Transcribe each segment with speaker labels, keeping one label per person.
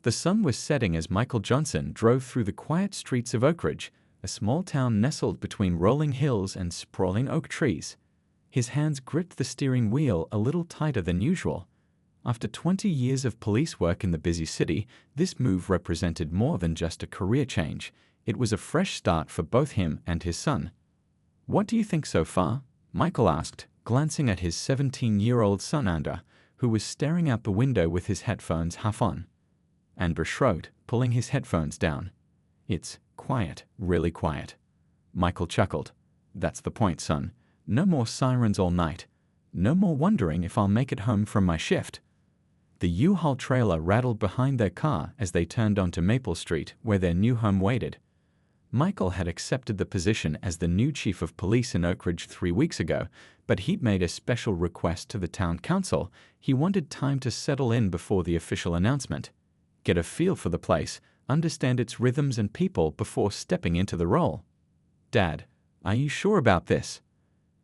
Speaker 1: The sun was setting as Michael Johnson drove through the quiet streets of Oakridge, a small town nestled between rolling hills and sprawling oak trees. His hands gripped the steering wheel a little tighter than usual. After 20 years of police work in the busy city, this move represented more than just a career change. It was a fresh start for both him and his son. "What do you think so far?" Michael asked, glancing at his 17-year-old son Andra, who was staring out the window with his headphones half on. Andra shrugged, pulling his headphones down. "It's quiet, really quiet." Michael chuckled. "That's the point, son. No more sirens all night. No more wondering if I'll make it home from my shift." The U-Haul trailer rattled behind their car as they turned onto Maple Street, where their new home waited. Michael had accepted the position as the new chief of police in Oakridge 3 weeks ago, but he'd made a special request to the town council. He wanted time to settle in before the official announcement, get a feel for the place, understand its rhythms and people before stepping into the role. "Dad, are you sure about this?"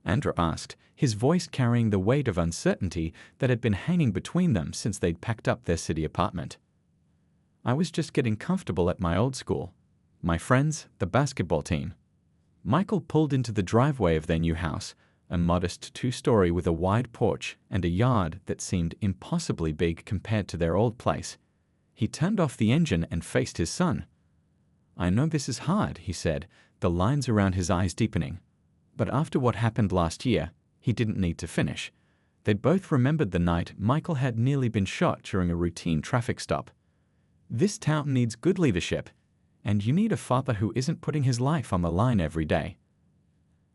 Speaker 1: Andra asked, his voice carrying the weight of uncertainty that had been hanging between them since they'd packed up their city apartment. "I was just getting comfortable at my old school. My friends, the basketball team." Michael pulled into the driveway of their new house, a modest 2-story with a wide porch and a yard that seemed impossibly big compared to their old place. He turned off the engine and faced his son. "I know this is hard," he said, the lines around his eyes deepening. But after what happened last year, he didn't need to finish. They'd both remembered the night Michael had nearly been shot during a routine traffic stop. This town needs good leadership, and you need a father who isn't putting his life on the line every day.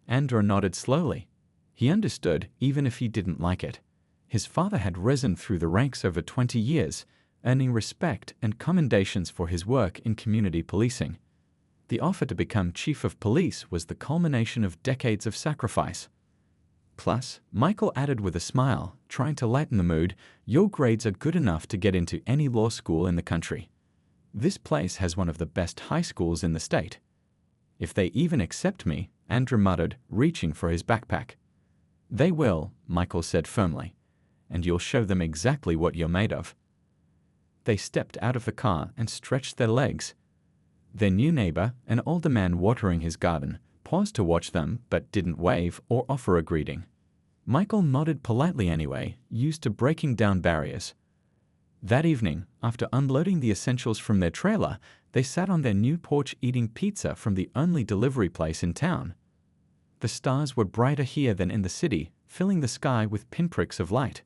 Speaker 1: Andra nodded slowly. He understood, even if he didn't like it. His father had risen through the ranks over 20 years, earning respect and commendations for his work in community policing. The offer to become chief of police was the culmination of decades of sacrifice. Plus, Michael added with a smile, trying to lighten the mood, "Your grades are good enough to get into any law school in the country. This place has one of the best high schools in the state." "If they even accept me," Andra muttered, reaching for his backpack. "They will," Michael said firmly, "and you'll show them exactly what you're made of." They stepped out of the car and stretched their legs. Their new neighbor, an older man watering his garden, paused to watch them but didn't wave or offer a greeting. Michael nodded politely anyway, used to breaking down barriers. That evening, after unloading the essentials from their trailer, they sat on their new porch eating pizza from the only delivery place in town. The stars were brighter here than in the city, filling the sky with pinpricks of light.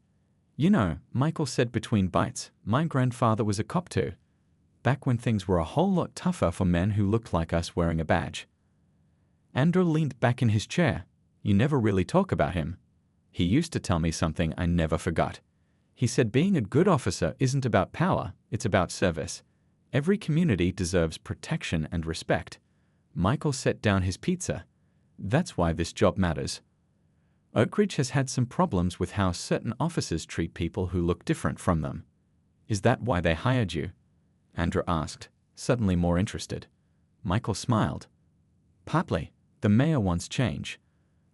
Speaker 1: "You know," Michael said between bites, "my grandfather was a cop too. Back when things were a whole lot tougher for men who looked like us wearing a badge." Andra leaned back in his chair. "You never really talk about him." "He used to tell me something I never forgot. He said being a good officer isn't about power, it's about service. Every community deserves protection and respect." Michael set down his pizza. "That's why this job matters. Oakridge has had some problems with how certain officers treat people who look different from them." "Is that why they hired you?" Andra asked, suddenly more interested. Michael smiled. "Partly. The mayor wants change.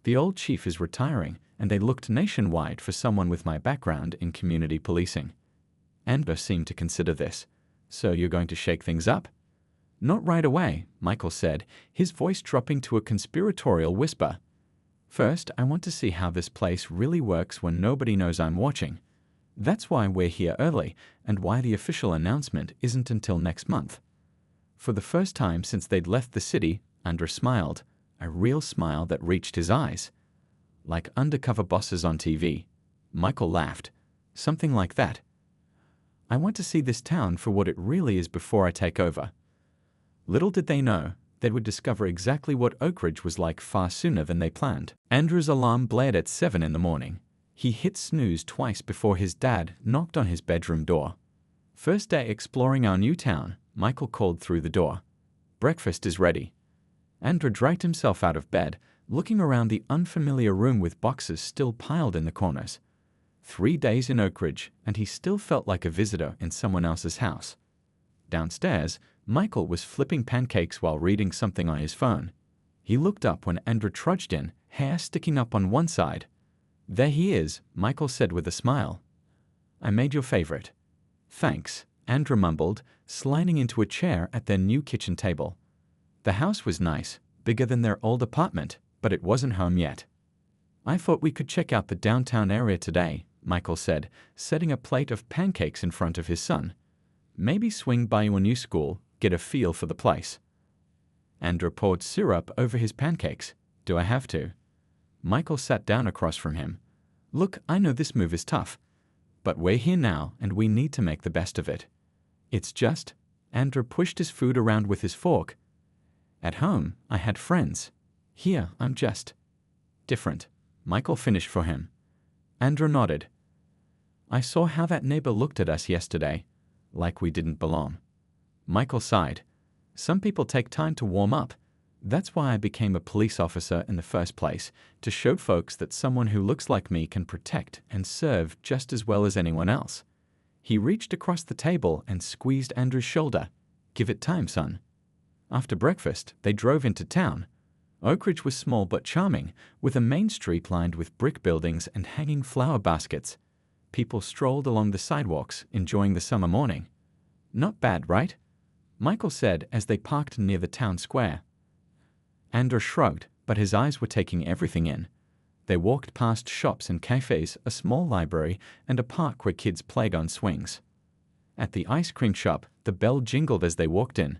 Speaker 1: The old chief is retiring, and they looked nationwide for someone with my background in community policing." Andra seemed to consider this. "So you're going to shake things up?" "Not right away," Michael said, his voice dropping to a conspiratorial whisper. "First, I want to see how this place really works when nobody knows I'm watching. That's why we're here early, and why the official announcement isn't until next month." For the first time since they'd left the city, Andra smiled, a real smile that reached his eyes. "Like undercover bosses on TV." Michael laughed. "Something like that. I want to see this town for what it really is before I take over." Little did they know, they would discover exactly what Oakridge was like far sooner than they planned. Andra's alarm blared at 7 in the morning. He hit snooze twice before his dad knocked on his bedroom door. "First day exploring our new town," Michael called through the door. "Breakfast is ready." Andra dragged himself out of bed, looking around the unfamiliar room with boxes still piled in the corners. 3 days in Oakridge, and he still felt like a visitor in someone else's house. Downstairs, Michael was flipping pancakes while reading something on his phone. He looked up when Andra trudged in, hair sticking up on one side. "There he is," Michael said with a smile. "I made your favorite." "Thanks," Andrew mumbled, sliding into a chair at their new kitchen table. The house was nice, bigger than their old apartment, but it wasn't home yet. I thought we could check out the downtown area today, Michael said, setting a plate of pancakes in front of his son. Maybe swing by your new school, get a feel for the place. Andrew poured syrup over his pancakes. Do I have to? Michael sat down across from him. Look, I know this move is tough, but we're here now and we need to make the best of it. It's just, Andrew pushed his food around with his fork. At home, I had friends. Here, I'm just different. Michael finished for him. Andrew nodded. I saw how that neighbor looked at us yesterday, like we didn't belong. Michael sighed. Some people take time to warm up. That's why I became a police officer in the first place, to show folks that someone who looks like me can protect and serve just as well as anyone else. He reached across the table and squeezed Andrew's shoulder. Give it time, son. After breakfast, they drove into town. Oakridge was small but charming, with a main street lined with brick buildings and hanging flower baskets. People strolled along the sidewalks, enjoying the summer morning. Not bad, right? Michael said as they parked near the town square. Andrew shrugged, but his eyes were taking everything in. They walked past shops and cafes, a small library, and a park where kids played on swings. At the ice cream shop, the bell jingled as they walked in.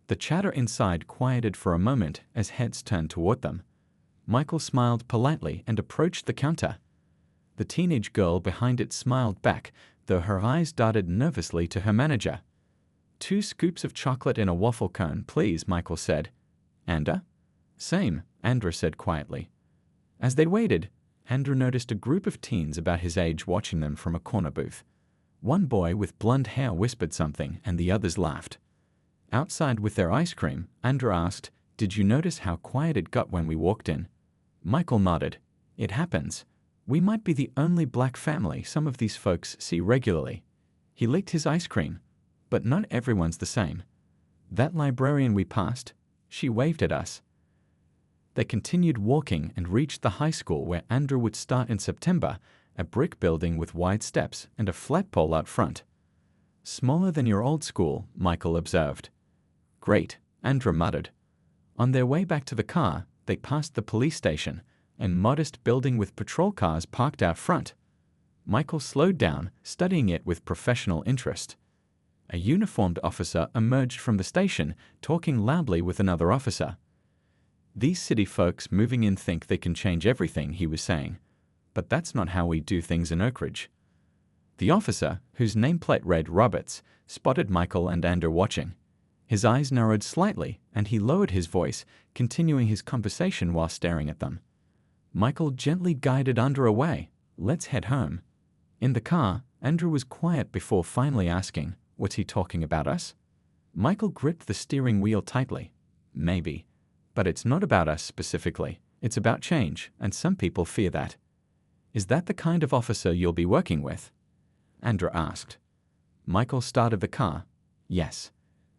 Speaker 1: The chatter inside quieted for a moment as heads turned toward them. Michael smiled politely and approached the counter. The teenage girl behind it smiled back, though her eyes darted nervously to her manager. 2 scoops of chocolate in a waffle cone, please, Michael said. Andrew? Same, Andrew said quietly. As they waited, Andrew noticed a group of teens about his age watching them from a corner booth. One boy with blonde hair whispered something, and the others laughed. Outside with their ice cream, Andrew asked, Did you notice how quiet it got when we walked in? Michael nodded. It happens. We might be the only black family some of these folks see regularly. He licked his ice cream. But not everyone's the same. That librarian we passed, she waved at us. They continued walking and reached the high school where Andrew would start in September, a brick building with wide steps and a flagpole out front. Smaller than your old school, Michael observed. Great, Andrew muttered. On their way back to the car, they passed the police station, a modest building with patrol cars parked out front. Michael slowed down, studying it with professional interest. A uniformed officer emerged from the station, talking loudly with another officer. These city folks moving in think they can change everything, he was saying. But that's not how we do things in Oakridge. The officer, whose nameplate read Roberts, spotted Michael and Andrew watching. His eyes narrowed slightly, and he lowered his voice, continuing his conversation while staring at them. Michael gently guided Andrew away. Let's head home. In the car, Andrew was quiet before finally asking, What's he talking about us? Michael gripped the steering wheel tightly. Maybe. But it's not about us specifically. It's about change, and some people fear that. Is that the kind of officer you'll be working with? Andrew asked. Michael started the car. Yes.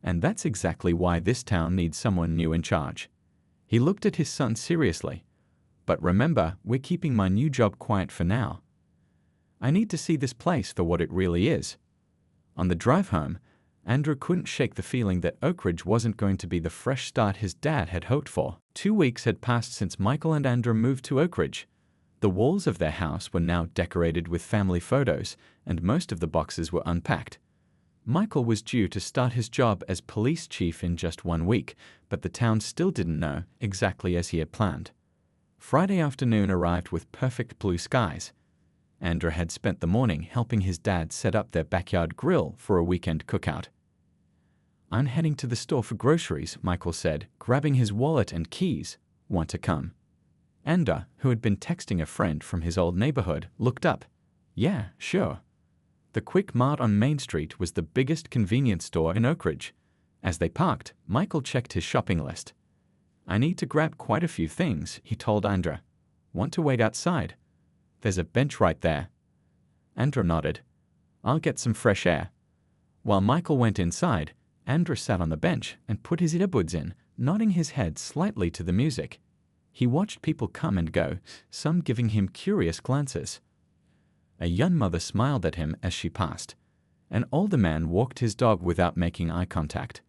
Speaker 1: And that's exactly why this town needs someone new in charge. He looked at his son seriously. But remember, we're keeping my new job quiet for now. I need to see this place for what it really is. On the drive home, Andrew couldn't shake the feeling that Oakridge wasn't going to be the fresh start his dad had hoped for. 2 weeks had passed since Michael and Andrew moved to Oakridge. The walls of their house were now decorated with family photos, and most of the boxes were unpacked. Michael was due to start his job as police chief in just 1 week, but the town still didn't know exactly as he had planned. Friday afternoon arrived with perfect blue skies. Andrew had spent the morning helping his dad set up their backyard grill for a weekend cookout. I'm heading to the store for groceries, Michael said, grabbing his wallet and keys. Want to come? Andrew, who had been texting a friend from his old neighborhood, looked up. Yeah, sure. The Quick Mart on Main Street was the biggest convenience store in Oakridge. As they parked, Michael checked his shopping list. I need to grab quite a few things, he told Andrew. Want to wait outside? There's a bench right there. Andrew nodded. I'll get some fresh air. While Michael went inside, Andrew sat on the bench and put his earbuds in, nodding his head slightly to the music. He watched people come and go, some giving him curious glances. A young mother smiled at him as she passed. An older man walked his dog without making eye contact.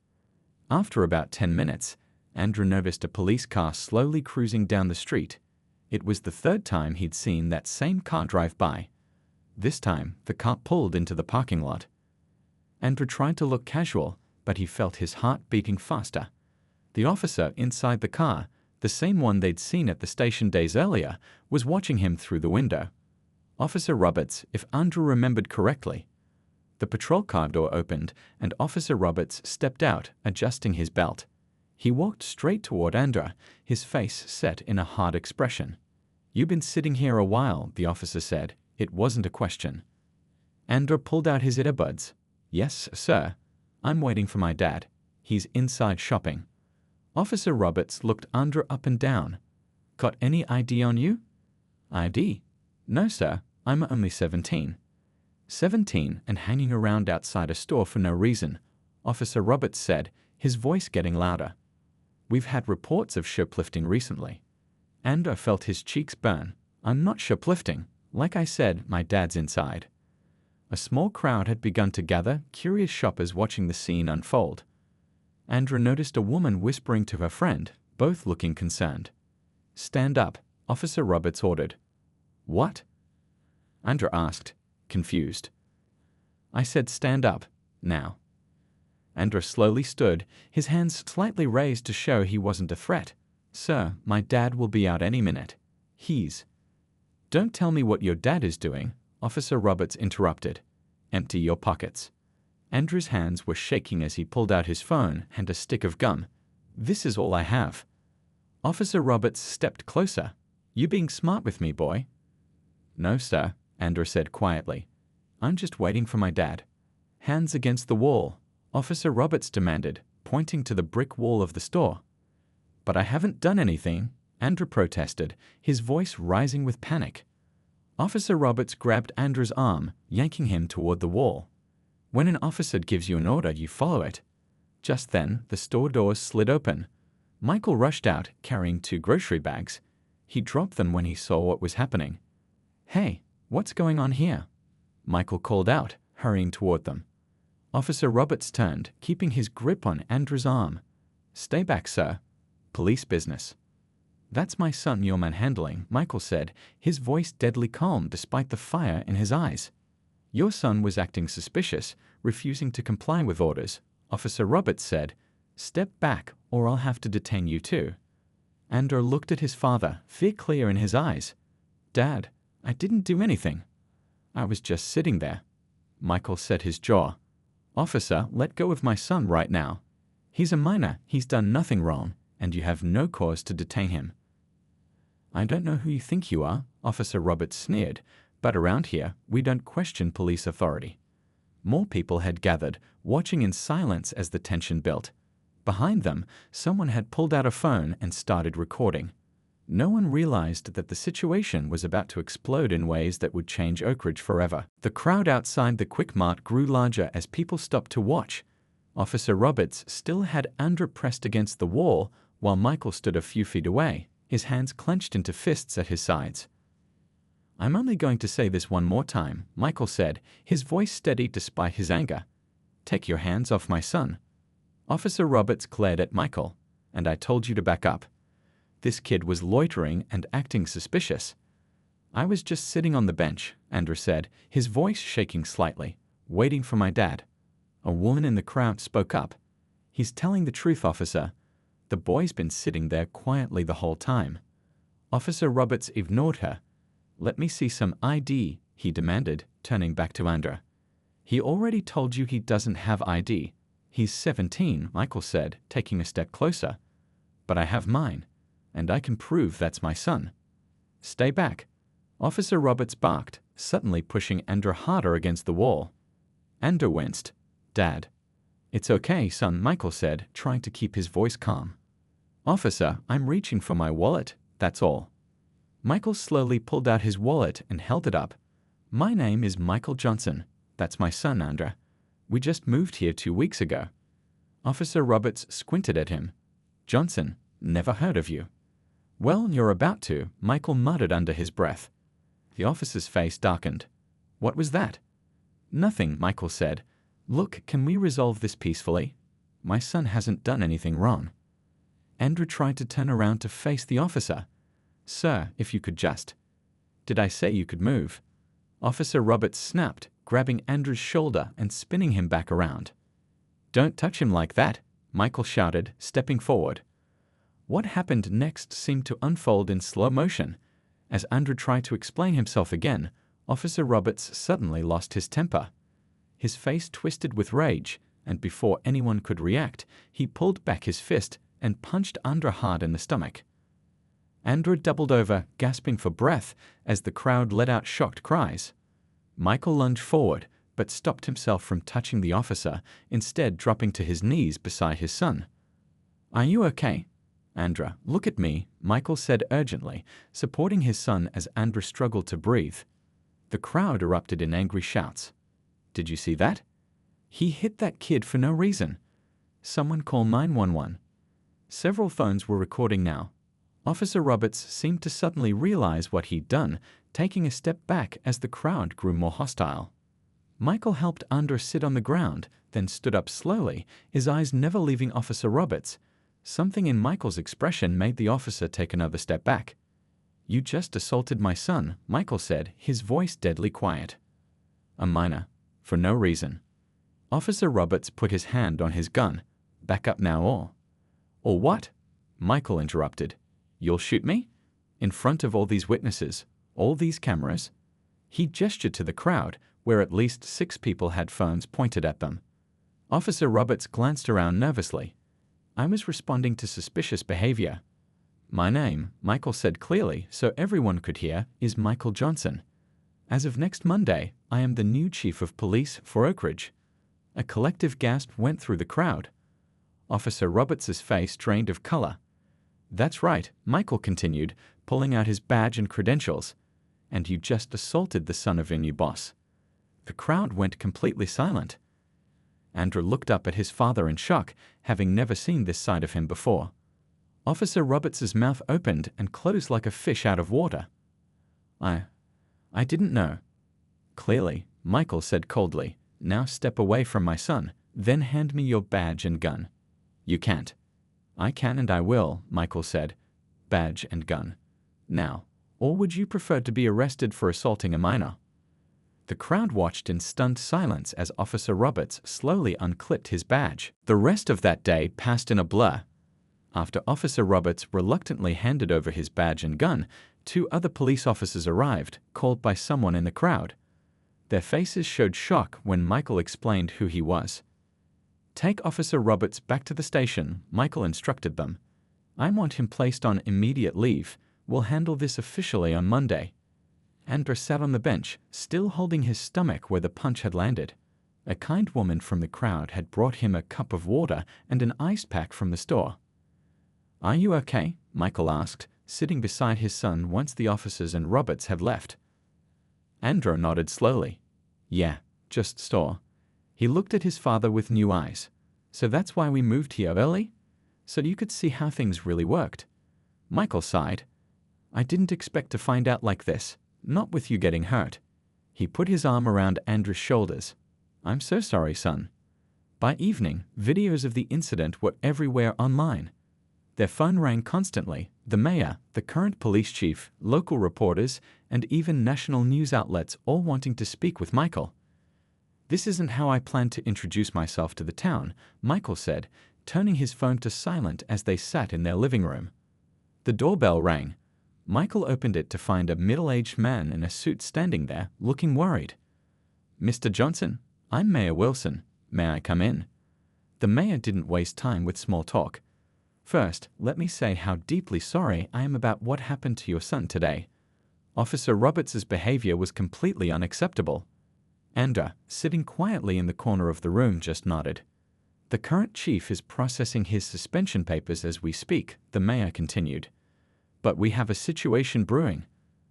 Speaker 1: After about 10 minutes, Andrew noticed a police car slowly cruising down the street. It was the third time he'd seen that same car drive by. This time, the car pulled into the parking lot. Andrew tried to look casual, but he felt his heart beating faster. The officer inside the car, the same one they'd seen at the station days earlier, was watching him through the window. Officer Roberts, if Andrew remembered correctly. The patrol car door opened, and Officer Roberts stepped out, adjusting his belt. He walked straight toward Andrew, his face set in a hard expression. "You've been sitting here a while," the officer said. It wasn't a question. Andrew pulled out his earbuds. "Yes, sir. I'm waiting for my dad. He's inside shopping." Officer Roberts looked Andrew up and down. "Got any ID on you?" "ID? No, sir. I'm only 17. 17 and hanging around outside a store for no reason," Officer Roberts said, his voice getting louder. "We've had reports of shoplifting recently." Andrew felt his cheeks burn. "I'm not shoplifting. Like I said, my dad's inside." A small crowd had begun to gather, curious shoppers watching the scene unfold. Andrew noticed a woman whispering to her friend, both looking concerned. "Stand up," Officer Roberts ordered. "What?" Andrew asked, confused. "I said stand up, now." Andrew slowly stood, his hands slightly raised to show he wasn't a threat. "Sir, my dad will be out any minute. He's—" "Don't tell me what your dad is doing," Officer Roberts interrupted. "Empty your pockets." Andrew's hands were shaking as he pulled out his phone and a stick of gum. "This is all I have." Officer Roberts stepped closer. "You being smart with me, boy?" "No, sir," Andrew said quietly. "I'm just waiting for my dad." "Hands against the wall," Officer Roberts demanded, pointing to the brick wall of the store. "But I haven't done anything," Andrew protested, his voice rising with panic. Officer Roberts grabbed Andrew's arm, yanking him toward the wall. When an officer gives you an order, you follow it. Just then, the store doors slid open. Michael rushed out, carrying 2 grocery bags. He dropped them when he saw what was happening. "Hey, what's going on here?" Michael called out, hurrying toward them. Officer Roberts turned, keeping his grip on Andrew's arm. "Stay back, sir. Police business." "That's my son you're manhandling," Michael said, his voice deadly calm despite the fire in his eyes. "Your son was acting suspicious, refusing to comply with orders," Officer Roberts said. "Step back, or I'll have to detain you too." Andrew looked at his father, fear clear in his eyes. "Dad, I didn't do anything. I was just sitting there." Michael set his jaw. "Officer, let go of my son right now. He's a minor, he's done nothing wrong, and you have no cause to detain him." "I don't know who you think you are," Officer Roberts sneered, "but around here, we don't question police authority." More people had gathered, watching in silence as the tension built. Behind them, someone had pulled out a phone and started recording. No one realized that the situation was about to explode in ways that would change Oak Ridge forever. The crowd outside the Quick Mart grew larger as people stopped to watch. Officer Roberts still had Andrew pressed against the wall, while Michael stood a few feet away, his hands clenched into fists at his sides. "I'm only going to say this one more time," Michael said, his voice steady despite his anger. "Take your hands off my son." Officer Roberts glared at Michael. "And I told you to back up. This kid was loitering and acting suspicious." "I was just sitting on the bench," Andrew said, his voice shaking slightly, "waiting for my dad." A woman in the crowd spoke up. "He's telling the truth, officer. The boy's been sitting there quietly the whole time." Officer Roberts ignored her. "Let me see some ID," he demanded, turning back to Andrew. "He already told you he doesn't have ID. He's 17, Michael said, taking a step closer. "But I have mine, and I can prove that's my son." "Stay back," Officer Roberts barked, suddenly pushing Andrew harder against the wall. Andrew winced. "Dad." "It's okay, son," Michael said, trying to keep his voice calm. "Officer, I'm reaching for my wallet, that's all." Michael slowly pulled out his wallet and held it up. "My name is Michael Johnson. That's my son, Andrew. We just moved here 2 weeks ago." Officer Roberts squinted at him. "Johnson, never heard of you." "Well, you're about to," Michael muttered under his breath. The officer's face darkened. "What was that?" Nothing, Michael said. Look, can we resolve this peacefully? My son hasn't done anything wrong. Andrew tried to turn around to face the officer. Sir, if you could just. Did I say you could move? Officer Roberts snapped, grabbing Andrew's shoulder and spinning him back around. Don't touch him like that, Michael shouted, stepping forward. What happened next seemed to unfold in slow motion. As Andrew tried to explain himself again, Officer Roberts suddenly lost his temper. His face twisted with rage, and before anyone could react, he pulled back his fist and punched Andrew hard in the stomach. Andrew doubled over, gasping for breath, as the crowd let out shocked cries. Michael lunged forward, but stopped himself from touching the officer, instead dropping to his knees beside his son. Are you okay? Andrew, look at me, Michael said urgently, supporting his son as Andrew struggled to breathe. The crowd erupted in angry shouts. Did you see that? He hit that kid for no reason. Someone call 911. Several phones were recording now. Officer Roberts seemed to suddenly realize what he'd done, taking a step back as the crowd grew more hostile. Michael helped Andrew sit on the ground, then stood up slowly, his eyes never leaving Officer Roberts. Something in Michael's expression made the officer take another step back. You just assaulted my son, Michael said, his voice deadly quiet. A minor. For no reason. Officer Roberts put his hand on his gun. Back up now or what? Michael interrupted. You'll shoot me? In front of all these witnesses, all these cameras? He gestured to the crowd, where at least 6 people had phones pointed at them. Officer Roberts glanced around nervously. I was responding to suspicious behavior. My name, Michael said clearly so everyone could hear, is Michael Johnson. As of next Monday, I am the new chief of police for Oak Ridge. A collective gasp went through the crowd. Officer Roberts's face drained of color. That's right, Michael continued, pulling out his badge and credentials. And you just assaulted the son of your new boss. The crowd went completely silent. Andrew looked up at his father in shock, having never seen this side of him before. Officer Roberts's mouth opened and closed like a fish out of water. I didn't know. Clearly, Michael said coldly. Now step away from my son, then hand me your badge and gun. You can't. I can and I will, Michael said. Badge and gun. Now, or would you prefer to be arrested for assaulting a minor? The crowd watched in stunned silence as Officer Roberts slowly unclipped his badge. The rest of that day passed in a blur. After Officer Roberts reluctantly handed over his badge and gun, 2 other police officers arrived, called by someone in the crowd. Their faces showed shock when Michael explained who he was. Take Officer Roberts back to the station, Michael instructed them. I want him placed on immediate leave. We'll handle this officially on Monday. Andrew sat on the bench, still holding his stomach where the punch had landed. A kind woman from the crowd had brought him a cup of water and an ice pack from the store. Are you okay? Michael asked, sitting beside his son once the officers and Roberts had left. Andrew nodded slowly. Yeah, just store. He looked at his father with new eyes. So that's why we moved here early? So you could see how things really worked. Michael sighed. I didn't expect to find out like this, not with you getting hurt. He put his arm around Andrew's shoulders. I'm so sorry, son. By evening, videos of the incident were everywhere online. Their phone rang constantly, the mayor, the current police chief, local reporters, and even national news outlets all wanting to speak with Michael. This isn't how I planned to introduce myself to the town, Michael said, turning his phone to silent as they sat in their living room. The doorbell rang. Michael opened it to find a middle-aged man in a suit standing there, looking worried. Mr. Johnson, I'm Mayor Wilson. May I come in? The mayor didn't waste time with small talk. First, let me say how deeply sorry I am about what happened to your son today. Officer Roberts's behavior was completely unacceptable. Andrew, sitting quietly in the corner of the room, just nodded. The current chief is processing his suspension papers as we speak, the mayor continued. But we have a situation brewing.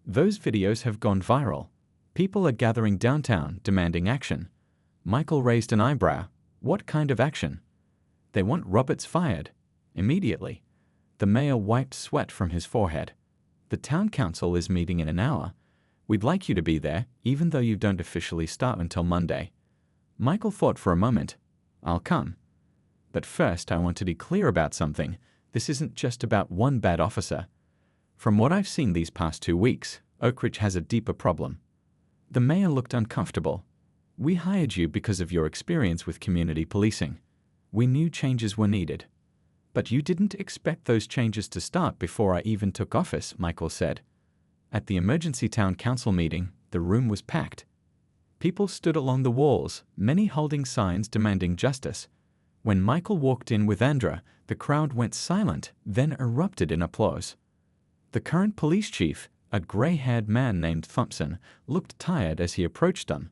Speaker 1: Those videos have gone viral. People are gathering downtown, demanding action. Michael raised an eyebrow. What kind of action? They want Roberts fired. Immediately. The mayor wiped sweat from his forehead. The town council is meeting in an hour. We'd like you to be there, even though you don't officially start until Monday. Michael thought for a moment. I'll come. But first, I want to be clear about something. This isn't just about one bad officer. From what I've seen these past 2 weeks, Oak Ridge has a deeper problem. The mayor looked uncomfortable. We hired you because of your experience with community policing. We knew changes were needed. But you didn't expect those changes to start before I even took office, Michael said. At the emergency town council meeting, the room was packed. People stood along the walls, many holding signs demanding justice. When Michael walked in with Andra, the crowd went silent, then erupted in applause. The current police chief, a gray-haired man named Thompson, looked tired as he approached them.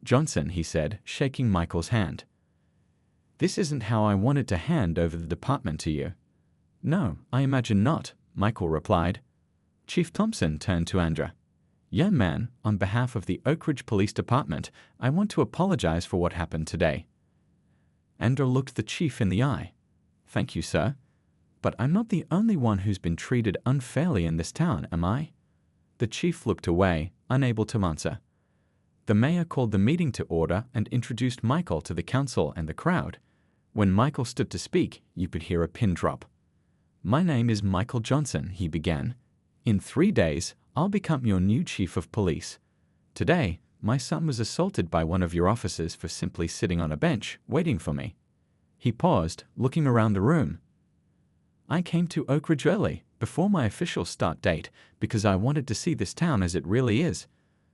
Speaker 1: Johnson, he said, shaking Michael's hand. This isn't how I wanted to hand over the department to you. No, I imagine not, Michael replied. Chief Thompson turned to Andra. Young man, on behalf of the Oak Ridge Police Department, I want to apologize for what happened today. Andra looked the chief in the eye. Thank you, sir. But I'm not the only one who's been treated unfairly in this town, am I? The chief looked away, unable to answer. The mayor called the meeting to order and introduced Michael to the council and the crowd. When Michael stood to speak, you could hear a pin drop. My name is Michael Johnson, he began. In 3 days, I'll become your new chief of police. Today, my son was assaulted by one of your officers for simply sitting on a bench, waiting for me. He paused, looking around the room. I came to Oak Ridge early, before my official start date, because I wanted to see this town as it really is.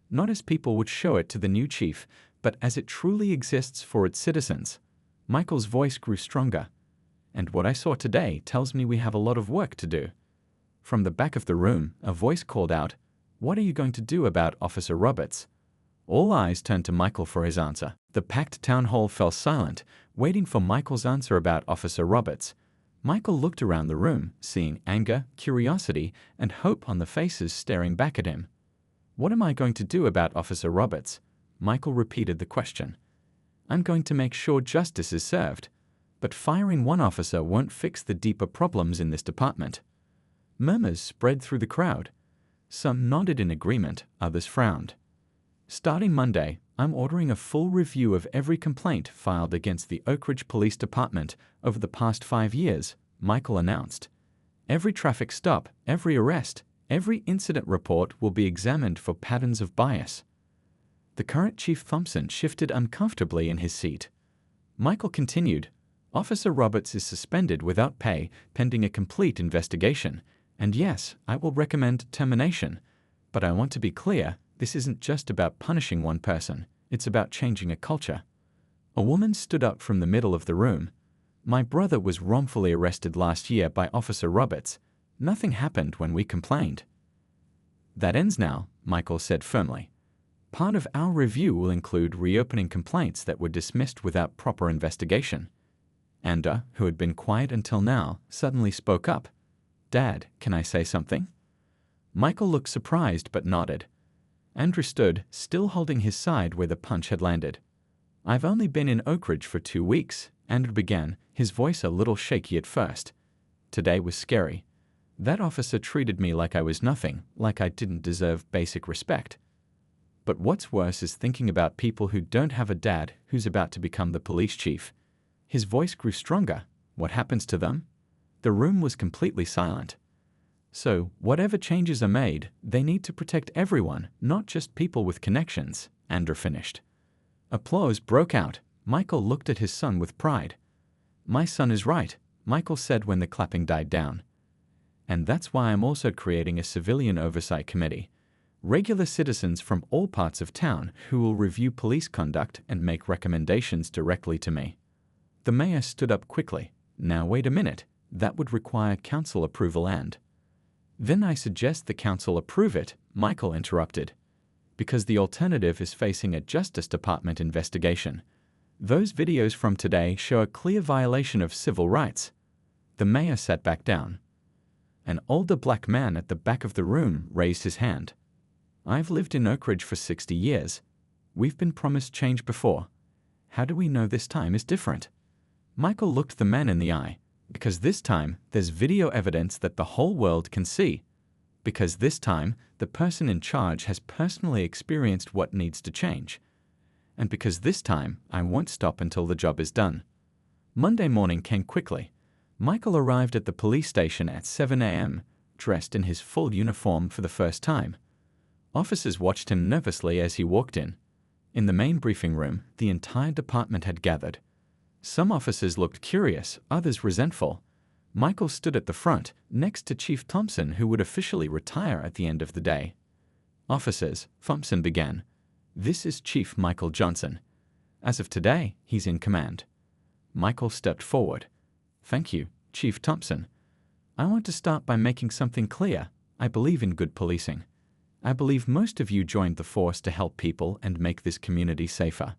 Speaker 1: Not as people would show it to the new chief, but as it truly exists for its citizens. Michael's voice grew stronger. And what I saw today tells me we have a lot of work to do. From the back of the room, a voice called out, "What are you going to do about Officer Roberts?" All eyes turned to Michael for his answer. The packed town hall fell silent, waiting for Michael's answer about Officer Roberts. Michael looked around the room, seeing anger, curiosity, and hope on the faces staring back at him. What am I going to do about Officer Roberts? Michael repeated the question. I'm going to make sure justice is served. But firing one officer won't fix the deeper problems in this department. Murmurs spread through the crowd. Some nodded in agreement, others frowned. Starting Monday, I'm ordering a full review of every complaint filed against the Oak Ridge Police Department over the past 5 years, Michael announced. Every traffic stop, every arrest, every incident report will be examined for patterns of bias. The current Chief Thompson shifted uncomfortably in his seat. Michael continued, Officer Roberts is suspended without pay pending a complete investigation, and yes, I will recommend termination. But I want to be clear, this isn't just about punishing one person, it's about changing a culture. A woman stood up from the middle of the room. My brother was wrongfully arrested last year by Officer Roberts. Nothing happened when we complained. That ends now, Michael said firmly. Part of our review will include reopening complaints that were dismissed without proper investigation. Andra, who had been quiet until now, suddenly spoke up. Dad, can I say something? Michael looked surprised but nodded. Andrew stood, still holding his side where the punch had landed. I've only been in Oak Ridge for 2 weeks, Andrew began, his voice a little shaky at first. Today was scary. That officer treated me like I was nothing, like I didn't deserve basic respect. But what's worse is thinking about people who don't have a dad who's about to become the police chief. His voice grew stronger. What happens to them? The room was completely silent. So, whatever changes are made, they need to protect everyone, not just people with connections, Andrew finished. Applause broke out. Michael looked at his son with pride. My son is right, Michael said when the clapping died down. And that's why I'm also creating a civilian oversight committee. Regular citizens from all parts of town who will review police conduct and make recommendations directly to me. The mayor stood up quickly. Now wait a minute, that would require council approval and... Then I suggest the council approve it, Michael interrupted. Because the alternative is facing a Justice Department investigation. Those videos from today show a clear violation of civil rights. The mayor sat back down. An older black man at the back of the room raised his hand. I've lived in Oak Ridge for 60 years. We've been promised change before. How do we know this time is different? Michael looked the man in the eye. Because this time, there's video evidence that the whole world can see. Because this time, the person in charge has personally experienced what needs to change. And because this time, I won't stop until the job is done. Monday morning came quickly. Michael arrived at the police station at 7 a.m., dressed in his full uniform for the first time. Officers watched him nervously as he walked in. In the main briefing room, the entire department had gathered. Some officers looked curious, others resentful. Michael stood at the front, next to Chief Thompson, who would officially retire at the end of the day. "Officers," Thompson began, "this is Chief Michael Johnson. As of today, he's in command." Michael stepped forward. "Thank you, Chief Thompson. I want to start by making something clear. I believe in good policing. I believe most of you joined the force to help people and make this community safer.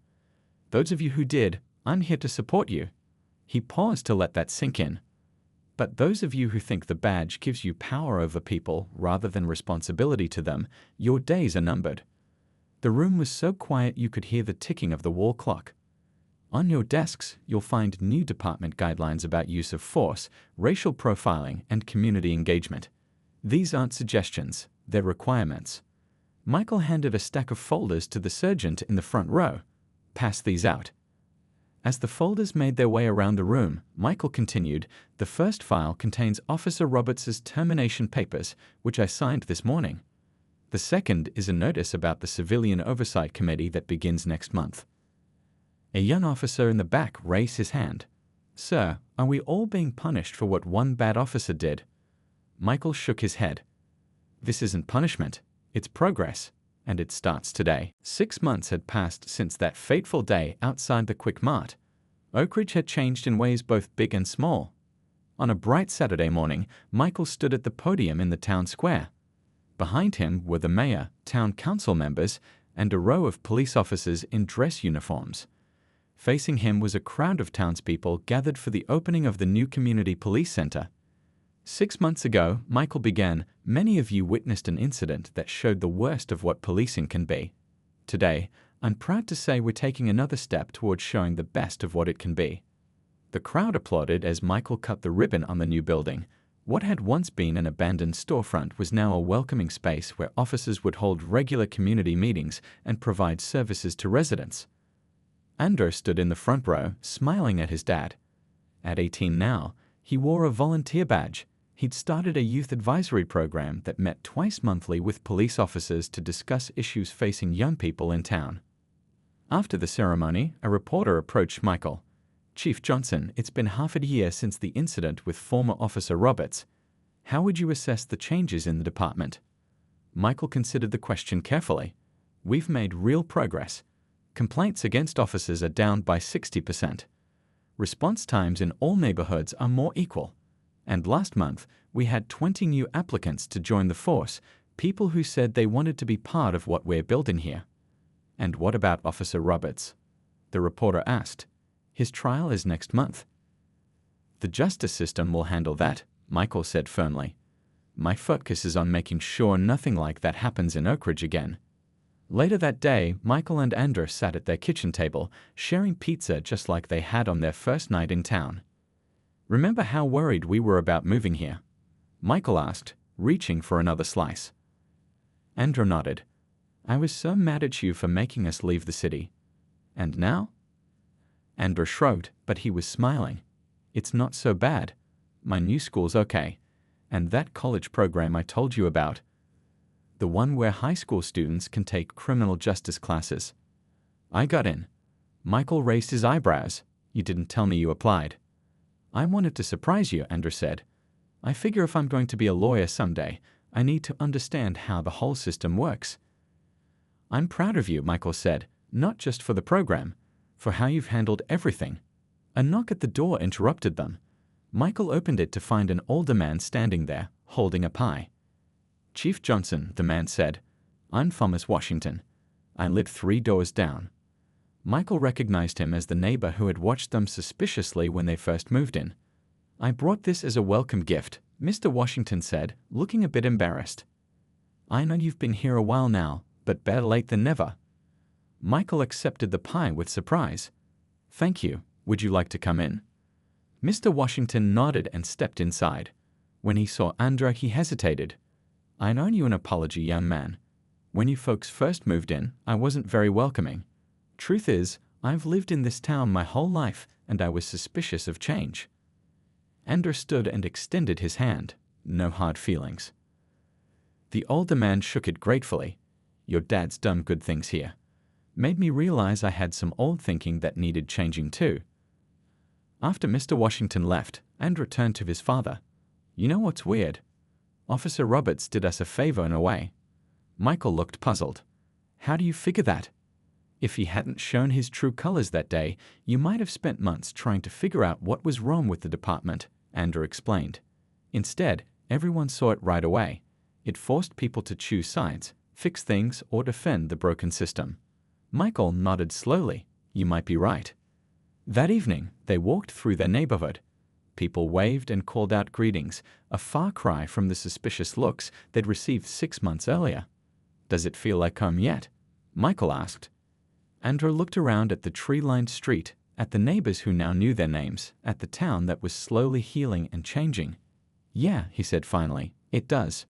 Speaker 1: Those of you who did, I'm here to support you." He paused to let that sink in. "But those of you who think the badge gives you power over people rather than responsibility to them, your days are numbered." The room was so quiet you could hear the ticking of the wall clock. On your desks, you'll find new department guidelines about use of force, racial profiling, and community engagement. These aren't suggestions, they're requirements. Michael handed a stack of folders to the sergeant in the front row. "Pass these out." As the folders made their way around the room, Michael continued, "The first file contains Officer Roberts' termination papers, which I signed this morning. The second is a notice about the Civilian Oversight Committee that begins next month." A young officer in the back raised his hand. "Sir, are we all being punished for what one bad officer did?" Michael shook his head. "This isn't punishment, it's progress, and it starts today." 6 months had passed since that fateful day outside the Quick Mart. Oak Ridge had changed in ways both big and small. On a bright Saturday morning, Michael stood at the podium in the town square. Behind him were the mayor, town council members, and a row of police officers in dress uniforms. Facing him was a crowd of townspeople gathered for the opening of the new community police center. 6 months ago, Michael began, "Many of you witnessed an incident that showed the worst of what policing can be. Today, I'm proud to say we're taking another step towards showing the best of what it can be." The crowd applauded as Michael cut the ribbon on the new building. What had once been an abandoned storefront was now a welcoming space where officers would hold regular community meetings and provide services to residents. Andrew stood in the front row, smiling at his dad. At 18 now, he wore a volunteer badge. He'd started a youth advisory program that met twice monthly with police officers to discuss issues facing young people in town. After the ceremony, a reporter approached Michael. "Chief Johnson, it's been half a year since the incident with former Officer Roberts. How would you assess the changes in the department?" Michael considered the question carefully. "We've made real progress. Complaints against officers are down by 60%. Response times in all neighborhoods are more equal. And last month, we had 20 new applicants to join the force, people who said they wanted to be part of what we're building here." "And what about Officer Roberts?" the reporter asked. "His trial is next month." "The justice system will handle that," Michael said firmly. "My focus is on making sure nothing like that happens in Oak Ridge again." Later that day, Michael and Andrew sat at their kitchen table, sharing pizza just like they had on their first night in town. "Remember how worried we were about moving here?" Michael asked, reaching for another slice. Andrew nodded. "I was so mad at you for making us leave the city. And now?" Andrew shrugged, but he was smiling. "It's not so bad. My new school's okay. And that college program I told you about, the one where high school students can take criminal justice classes. I got in." Michael raised his eyebrows. "You didn't tell me you applied." "I wanted to surprise you," Andrew said. "I figure if I'm going to be a lawyer someday, I need to understand how the whole system works." "I'm proud of you," Michael said, "not just for the program, for how you've handled everything." A knock at the door interrupted them. Michael opened it to find an older man standing there, holding a pie. "Chief Johnson," the man said, "I'm Thomas Washington. I live 3 doors down." Michael recognized him as the neighbor who had watched them suspiciously when they first moved in. "I brought this as a welcome gift," Mr. Washington said, looking a bit embarrassed. "I know you've been here a while now, but better late than never." Michael accepted the pie with surprise. "Thank you. Would you like to come in?" Mr. Washington nodded and stepped inside. When he saw Andrew, he hesitated. I owe you an apology, young man. When you folks first moved in, I wasn't very welcoming. Truth is, I've lived in this town my whole life, and I was suspicious of change. Andrew stood and extended his hand. No hard feelings. The older man shook it gratefully. Your dad's done good things here. Made me realize I had some old thinking that needed changing too. After Mr. Washington left, Andrew turned to his father. You know what's weird? Officer Roberts did us a favor in a way. Michael looked puzzled. How do you figure that? If he hadn't shown his true colors that day, you might have spent months trying to figure out what was wrong with the department, Andrew explained. Instead, everyone saw it right away. It forced people to choose sides, fix things, or defend the broken system. Michael nodded slowly. You might be right. That evening, they walked through their neighborhood. People waved and called out greetings, a far cry from the suspicious looks they'd received 6 months earlier. Does it feel like home yet? Michael asked. Andrew looked around at the tree-lined street, at the neighbors who now knew their names, at the town that was slowly healing and changing. Yeah, he said finally, it does.